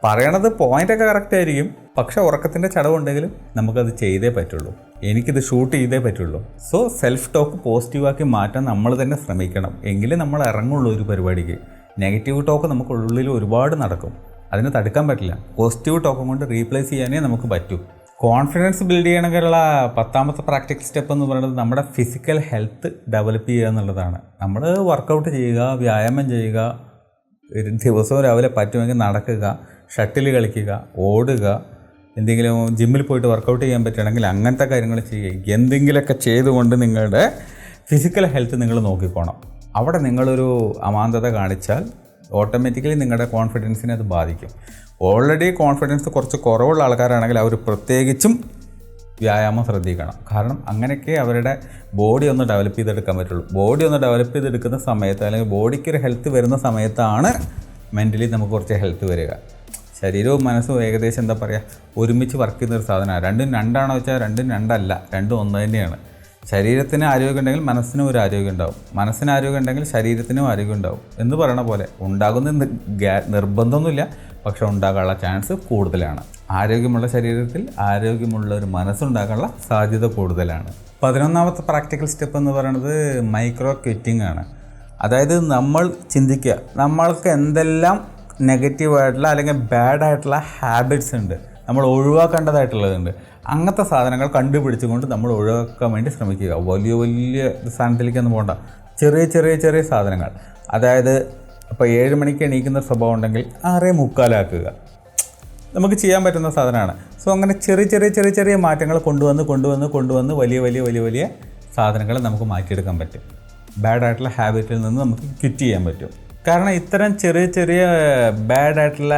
പറയണത് പോയിൻ്റൊക്കെ കറക്റ്റ് ആയിരിക്കും, പക്ഷെ ഉറക്കത്തിൻ്റെ ചടവുണ്ടെങ്കിലും നമുക്കത് ചെയ്തേ പറ്റുള്ളൂ. എനിക്കിത് ഷൂട്ട് ചെയ്തേ പറ്റുള്ളൂ. സോ സെൽഫ് ടോക്ക് പോസിറ്റീവാക്കി മാറ്റാൻ നമ്മൾ തന്നെ ശ്രമിക്കണം, എങ്കിലും നമ്മൾ ഇറങ്ങുള്ളൂ ഒരു പരിപാടിക്ക്. നെഗറ്റീവ് ടോക്ക് നമുക്കുള്ളിൽ ഒരുപാട് നടക്കും, അതിനെ തടുക്കാൻ പറ്റില്ല. പോസിറ്റീവ് ടോക്കും കൊണ്ട് റീപ്ലേസ് ചെയ്യാനേ നമുക്ക് പറ്റൂ. കോൺഫിഡൻസ് ബിൽഡ് ചെയ്യണമെങ്കിലുള്ള 10ാമത്തെ പ്രാക്ടിക്കൽ സ്റ്റെപ്പ് എന്ന് പറയുന്നത് നമ്മുടെ ഫിസിക്കൽ ഹെൽത്ത് ഡെവലപ്പ് ചെയ്യുക എന്നുള്ളതാണ്. നമ്മൾ വർക്കൗട്ട് ചെയ്യുക, വ്യായാമം ചെയ്യുക, ദിവസവും രാവിലെ പറ്റുമെങ്കിൽ നടക്കുക, ഷട്ടിൽ കളിക്കുക, ഓടുക, എന്തെങ്കിലും ജിമ്മിൽ പോയിട്ട് വർക്കൗട്ട് ചെയ്യാൻ പറ്റുകയാണെങ്കിൽ അങ്ങനത്തെ കാര്യങ്ങൾ ചെയ്യുക. എന്തെങ്കിലുമൊക്കെ ചെയ്തുകൊണ്ട് നിങ്ങളുടെ ഫിസിക്കൽ ഹെൽത്ത് നിങ്ങൾ നോക്കിക്കോണം. അവിടെ നിങ്ങളൊരു അമാന്തത കാണിച്ചാൽ ഓട്ടോമാറ്റിക്കലി നിങ്ങളുടെ കോൺഫിഡൻസിനെ അത് ബാധിക്കും. ഓൾറെഡി കോൺഫിഡൻസ് കുറച്ച് കുറവുള്ള ആൾക്കാരാണെങ്കിൽ അവർ പ്രത്യേകിച്ചും വ്യായാമം ശ്രദ്ധിക്കണം. കാരണം അങ്ങനെയൊക്കെ അവരുടെ ബോഡി ഒന്ന് ഡെവലപ്പ് ചെയ്തെടുക്കാൻ പറ്റുള്ളൂ. ബോഡി ഒന്ന് ഡെവലപ്പ് ചെയ്തെടുക്കുന്ന സമയത്ത്, അല്ലെങ്കിൽ ബോഡിക്ക് ഒരു ഹെൽത്ത് വരുന്ന സമയത്താണ് മെൻ്റലി നമുക്ക് കുറച്ച് ഹെൽത്ത് വരിക. ശരീരവും മനസ്സും ഏകദേശം എന്താ പറയുക, ഒരുമിച്ച് വർക്ക് ചെയ്യുന്നൊരു സാധനമാണ്. രണ്ടും രണ്ടാണോ വെച്ചാൽ രണ്ടും രണ്ടല്ല, രണ്ടും ഒന്ന് തന്നെയാണ്. ശരീരത്തിന് ആരോഗ്യം ഉണ്ടെങ്കിൽ മനസ്സിനും ഒരു ആരോഗ്യം ഉണ്ടാവും, മനസ്സിന് ആരോഗ്യം ഉണ്ടെങ്കിൽ ശരീരത്തിനും ആരോഗ്യം ഉണ്ടാവും എന്ന് പറയണ പോലെ. ഉണ്ടാകുന്ന നിർബന്ധമൊന്നുമില്ല, പക്ഷെ ഉണ്ടാകാനുള്ള ചാൻസ് കൂടുതലാണ്. ആരോഗ്യമുള്ള ശരീരത്തിൽ ആരോഗ്യമുള്ള ഒരു മനസ്സുണ്ടാകാനുള്ള സാധ്യത കൂടുതലാണ്. 11ാമത്തെ പ്രാക്ടിക്കൽ സ്റ്റെപ്പ് എന്ന് പറയുന്നത് മൈക്രോ ക്വിറ്റിംഗ് ആണ്. അതായത് നമ്മൾ ചിന്തിക്കുക, നമ്മൾക്ക് എന്തെല്ലാം നെഗറ്റീവായിട്ടുള്ള അല്ലെങ്കിൽ ബാഡായിട്ടുള്ള ഹാബിറ്റ്സ് ഉണ്ട്, നമ്മൾ ഒഴിവാക്കേണ്ടതായിട്ടുള്ളതുണ്ട്. അങ്ങനത്തെ സാധനങ്ങൾ കണ്ടുപിടിച്ചുകൊണ്ട് നമ്മൾ ഒഴിവാക്കാൻ വേണ്ടി ശ്രമിക്കുക. വലിയ വലിയ സ്ഥാനത്തിലേക്കൊന്നും പോകണ്ട, ചെറിയ ചെറിയ ചെറിയ സാധനങ്ങൾ. അതായത് ഇപ്പോൾ 7 മണിക്ക് എണീക്കുന്ന സ്വഭാവം ഉണ്ടെങ്കിൽ 6:45 നമുക്ക് ചെയ്യാൻ പറ്റുന്ന സാധനമാണ്. സോ അങ്ങനെ ചെറിയ ചെറിയ ചെറിയ ചെറിയ മാറ്റങ്ങൾ കൊണ്ടുവന്ന് വലിയ സാധനങ്ങൾ നമുക്ക് മാറ്റിയെടുക്കാൻ പറ്റും. ബാഡായിട്ടുള്ള ഹാബിറ്റിൽ നിന്ന് നമുക്ക് ക്വിറ്റ് ചെയ്യാൻ പറ്റും. കാരണം ഇത്തരം ചെറിയ ചെറിയ ബാഡായിട്ടുള്ള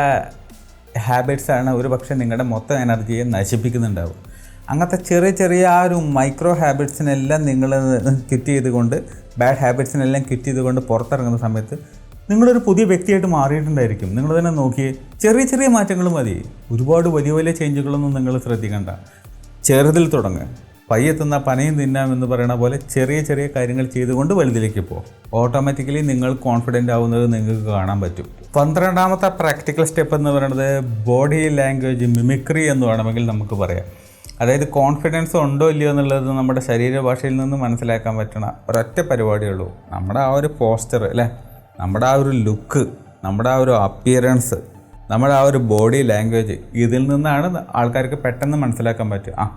ഹാബിറ്റ്സാണ് ഒരു പക്ഷേ നിങ്ങളുടെ മൊത്തം എനർജിയെ നശിപ്പിക്കുന്നുണ്ടാവും. അങ്ങനത്തെ ചെറിയ ചെറിയ ആ ഒരു മൈക്രോ ഹാബിറ്റ്സിനെല്ലാം നിങ്ങൾ ക്വിറ്റ് ചെയ്തുകൊണ്ട്, ബാഡ് ഹാബിറ്റ്സിനെല്ലാം ക്വിറ്റ് ചെയ്തുകൊണ്ട് പുറത്തിറങ്ങുന്ന സമയത്ത് നിങ്ങളൊരു പുതിയ വ്യക്തിയായിട്ട് മാറിയിട്ടുണ്ടായിരിക്കും. നിങ്ങൾ തന്നെ നോക്കിയേ, ചെറിയ ചെറിയ മാറ്റങ്ങൾ മതി. ഒരുപാട് വലിയ വലിയ ചേഞ്ചുകളൊന്നും നിങ്ങൾ ശ്രദ്ധിക്കണ്ട. ചെറുതിൽ തുടങ്ങുക. പയ്യെ തിന്നാൽ പനയും തിന്നാം എന്ന് പറയുന്ന പോലെ ചെറിയ ചെറിയ കാര്യങ്ങൾ ചെയ്തുകൊണ്ട് വലുതിലേക്ക് പോകും. ഓട്ടോമാറ്റിക്കലി നിങ്ങൾ കോൺഫിഡൻ്റ് ആവുന്നത് നിങ്ങൾക്ക് കാണാൻ പറ്റും. 12ാമത്തെ പ്രാക്ടിക്കൽ സ്റ്റെപ്പ് എന്ന് പറയുന്നത് ബോഡി ലാംഗ്വേജ് മിമിക്രി എന്ന് വേണമെങ്കിൽ നമുക്ക് പറയാം. അതായത് കോൺഫിഡൻസ് ഉണ്ടോ ഇല്ലയോ എന്നുള്ളത് നമ്മുടെ ശരീരഭാഷയിൽ നിന്ന് മനസ്സിലാക്കാൻ പറ്റണ ഒരൊറ്റ പരിപാടിയുള്ളൂ. നമ്മുടെ ആ ഒരു പോസ്ചർ അല്ലേ, നമ്മുടെ ആ ഒരു ലുക്ക്, നമ്മുടെ ആ ഒരു അപ്പിയറൻസ്, നമ്മുടെ ആ ഒരു ബോഡി ലാംഗ്വേജ്, ഇതിൽ നിന്നാണ് ആൾക്കാർക്ക് പെട്ടെന്ന് മനസ്സിലാക്കാൻ പറ്റുക.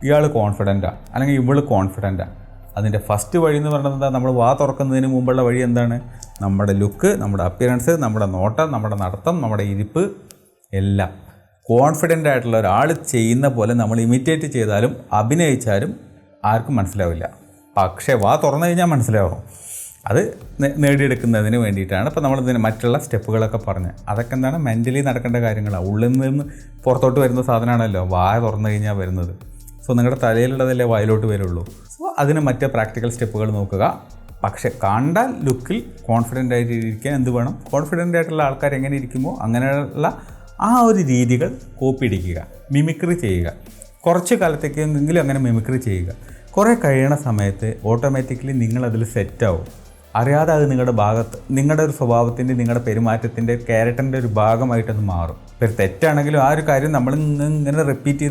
ഇയാൾ കോൺഫിഡൻറ്റാണ് അല്ലെങ്കിൽ ഇവൾ കോൺഫിഡൻറ്റാണ്. അതിൻ്റെ ഫസ്റ്റ് വഴി എന്ന് പറയുന്നത് എന്താ, നമ്മൾ വാ തുറക്കുന്നതിന് മുമ്പുള്ള വഴി എന്താണ്? നമ്മുടെ ലുക്ക്, നമ്മുടെ അപ്പിയറൻസ്, നമ്മുടെ നോട്ടം, നമ്മുടെ നടത്തം, നമ്മുടെ ഇരിപ്പ് എല്ലാം കോൺഫിഡൻ്റ് ആയിട്ടുള്ള ഒരാൾ ചെയ്യുന്ന പോലെ നമ്മൾ ഇമിറ്റേറ്റ് ചെയ്താലും അഭിനയിച്ചാലും ആർക്കും മനസ്സിലാവില്ല. പക്ഷേ വാ തുറന്നു കഴിഞ്ഞാൽ മനസ്സിലാവും. അത് നേടിയെടുക്കുന്നതിന് വേണ്ടിയിട്ടാണ് ഇപ്പോൾ നമ്മൾ ഇതിന് മറ്റുള്ള സ്റ്റെപ്പുകളൊക്കെ പറഞ്ഞ്. അതൊക്കെ എന്താണ്, മെൻ്റലി നടക്കേണ്ട കാര്യങ്ങളാണ്. ഉള്ളിൽ നിന്ന് പുറത്തോട്ട് വരുന്ന സാധനമാണല്ലോ വാ തുറന്നു കഴിഞ്ഞാൽ വരുന്നത്. സോ നിങ്ങളുടെ തലയിലുള്ളതല്ലേ വായിലോട്ട് വരുള്ളൂ. സോ അതിന് മറ്റ് പ്രാക്ടിക്കൽ സ്റ്റെപ്പുകൾ നോക്കുക. പക്ഷേ കണ്ടാൽ ലുക്കിൽ കോൺഫിഡൻ്റ് ആയിട്ട് ഇരിക്കാൻ എന്ത് വേണം? കോൺഫിഡൻ്റ് ആയിട്ടുള്ള ആൾക്കാർ എങ്ങനെ ഇരിക്കുമോ അങ്ങനെയുള്ള ആ ഒരു രീതികൾ കോപ്പി അടിക്കുക, മിമിക്രി ചെയ്യുക. കുറച്ച് കാലത്തേക്കെങ്കിലും അങ്ങനെ മിമിക്രി ചെയ്യുക. കുറേ കഴിയണ സമയത്ത് ഓട്ടോമാറ്റിക്കലി നിങ്ങളതിൽ സെറ്റാവും. അറിയാതെ അത് നിങ്ങളുടെ ഭാഗത്ത്, നിങ്ങളുടെ ഒരു സ്വഭാവത്തിൻ്റെ, നിങ്ങളുടെ പെരുമാറ്റത്തിൻ്റെ, ക്യാരക്ടറിൻ്റെ ഒരു ഭാഗമായിട്ടത് മാറും. ഇപ്പോൾ തെറ്റാണെങ്കിലും ആ ഒരു കാര്യം നമ്മൾ ഇങ്ങനെ റിപ്പീറ്റ്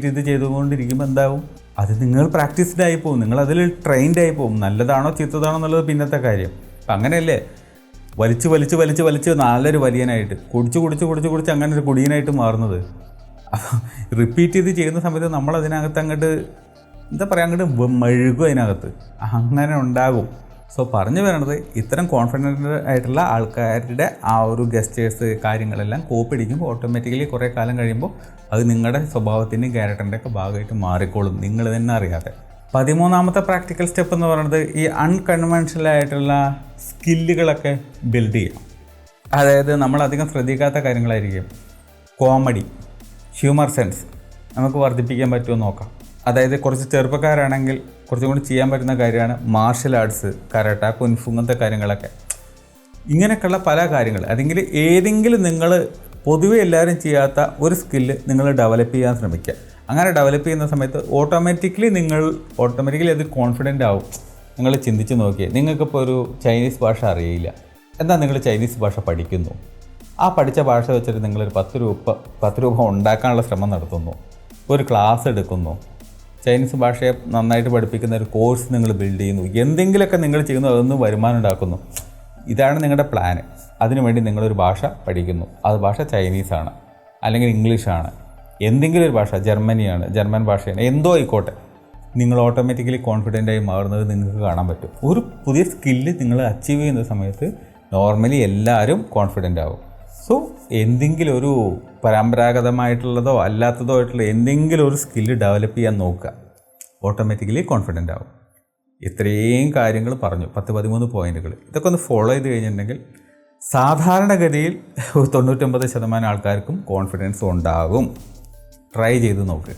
ചെയ്ത് ചെയ്തുകൊണ്ടിരിക്കുമ്പോൾ എന്താവും, അത് നിങ്ങൾ പ്രാക്ടീസ്ഡ് ആയി പോകും, നിങ്ങളതിൽ ട്രെയിൻഡ് ആയി പോകും. നല്ലതാണോ ചീത്തതാണോ എന്നുള്ളത് പിന്നത്തെ കാര്യം. അപ്പം അങ്ങനെയല്ലേ വലിച്ച് നല്ലൊരു വലിയനായിട്ട് കുടിച്ച് അങ്ങനെ ഒരു കുടിയനായിട്ട് മാറുന്നത്. റിപ്പീറ്റ് ചെയ്ത് ചെയ്യുന്ന സമയത്ത് നമ്മളതിനകത്ത് അങ്ങോട്ട് എന്താ പറയുക, അങ്ങോട്ട് മെഴുകും അതിനകത്ത്, അങ്ങനെ ഉണ്ടാകും. സോ പറഞ്ഞു വരണത്, ഇത്തരം കോൺഫിഡൻ്റ് ആയിട്ടുള്ള ആൾക്കാരുടെ ആ ഒരു ഗസ്റ്റേഴ്സ് കാര്യങ്ങളെല്ലാം കോപ്പി അടിക്കുമ്പോൾ ഓട്ടോമാറ്റിക്കലി കുറേ കാലം കഴിയുമ്പോൾ അത് നിങ്ങളുടെ സ്വഭാവത്തിൻ്റെയും ക്യാരക്ടറിൻ്റെ ഒക്കെ ഭാഗമായിട്ട് മാറിക്കോളും, നിങ്ങൾ തന്നെ അറിയാതെ. 13ാമത്തെ പ്രാക്ടിക്കൽ സ്റ്റെപ്പ് എന്ന് പറയുന്നത് ഈ അൺകൺവെൻഷണൽ ആയിട്ടുള്ള സ്കില്ലുകളൊക്കെ ബിൽഡ് ചെയ്യാം. അതായത് നമ്മളധികം ശ്രദ്ധിക്കാത്ത കാര്യങ്ങളായിരിക്കും. കോമഡി, ഹ്യൂമർ സെൻസ് നമുക്ക് വർദ്ധിപ്പിക്കാൻ പറ്റുമോ നോക്കാം. അതായത് കുറച്ച് ചെറുപ്പക്കാരാണെങ്കിൽ കുറച്ചും കൂടി ചെയ്യാൻ പറ്റുന്ന കാര്യമാണ് മാർഷൽ ആർട്സ്, കരാട്ട, കുൻഫു, അങ്ങനത്തെ കാര്യങ്ങളൊക്കെ. ഇങ്ങനെയൊക്കെയുള്ള പല കാര്യങ്ങൾ, അല്ലെങ്കിൽ ഏതെങ്കിലും നിങ്ങൾ പൊതുവെ എല്ലാവരും ചെയ്യാത്ത ഒരു സ്കില്ല് നിങ്ങൾ ഡെവലപ്പ് ചെയ്യാൻ ശ്രമിക്കുക. അങ്ങനെ ഡെവലപ്പ് ചെയ്യുന്ന സമയത്ത് ഓട്ടോമാറ്റിക്കലി അത് കോൺഫിഡൻ്റ് ആവും. നിങ്ങൾ ചിന്തിച്ച് നോക്കിയേ, നിങ്ങൾക്കിപ്പോൾ ഒരു ചൈനീസ് ഭാഷ അറിയില്ല, എന്നാൽ നിങ്ങൾ ചൈനീസ് ഭാഷ പഠിക്കുന്നു. ആ പഠിച്ച ഭാഷ വെച്ചിട്ട് നിങ്ങളൊരു 10 രൂപ ഉണ്ടാക്കാനുള്ള ശ്രമം നടത്തുന്നു, ഒരു ക്ലാസ് എടുക്കുന്നു, ചൈനീസ് ഭാഷയെ നന്നായിട്ട് പഠിപ്പിക്കുന്ന ഒരു കോഴ്സ് നിങ്ങൾ ബിൽഡ് ചെയ്യുന്നു, എന്തെങ്കിലുമൊക്കെ നിങ്ങൾ ചെയ്യുന്നു, അതൊന്ന് വരുമാനം ഉണ്ടാക്കുന്നു. ഇതാണ് നിങ്ങളുടെ പ്ലാന്. അതിനുവേണ്ടി നിങ്ങളൊരു ഭാഷ പഠിക്കുന്നു. അത് ഭാഷ ചൈനീസാണ്, അല്ലെങ്കിൽ ഇംഗ്ലീഷാണ്, എന്തെങ്കിലും ഒരു ഭാഷ, ജർമ്മൻ ഭാഷയാണ്, എന്തോ ആയിക്കോട്ടെ. നിങ്ങൾ ഓട്ടോമാറ്റിക്കലി കോൺഫിഡൻ്റായി മാറുന്നത് നിങ്ങൾക്ക് കാണാൻ പറ്റും. ഒരു പുതിയ സ്കില്ല് നിങ്ങൾ അച്ചീവ് ചെയ്യുന്ന സമയത്ത് നോർമലി എല്ലാവരും കോൺഫിഡൻ്റ് ആവും. സോ എന്തെങ്കിലും ഒരു പരമ്പരാഗതമായിട്ടുള്ളതോ അല്ലാത്തതോ ആയിട്ടുള്ള എന്തെങ്കിലും ഒരു സ്കില്ല് ഡെവലപ്പ് ചെയ്യാൻ നോക്കുക, ഓട്ടോമാറ്റിക്കലി കോൺഫിഡൻ്റ് ആവും. ഇത്രയും കാര്യങ്ങൾ പറഞ്ഞു, 10-13 പോയിൻറ്റുകൾ. ഇതൊക്കെ ഒന്ന് ഫോളോ ചെയ്ത് കഴിഞ്ഞിട്ടുണ്ടെങ്കിൽ സാധാരണഗതിയിൽ 99% ആൾക്കാർക്കും കോൺഫിഡൻസ് ഉണ്ടാകും. ട്രൈ ചെയ്ത് നോക്ക്.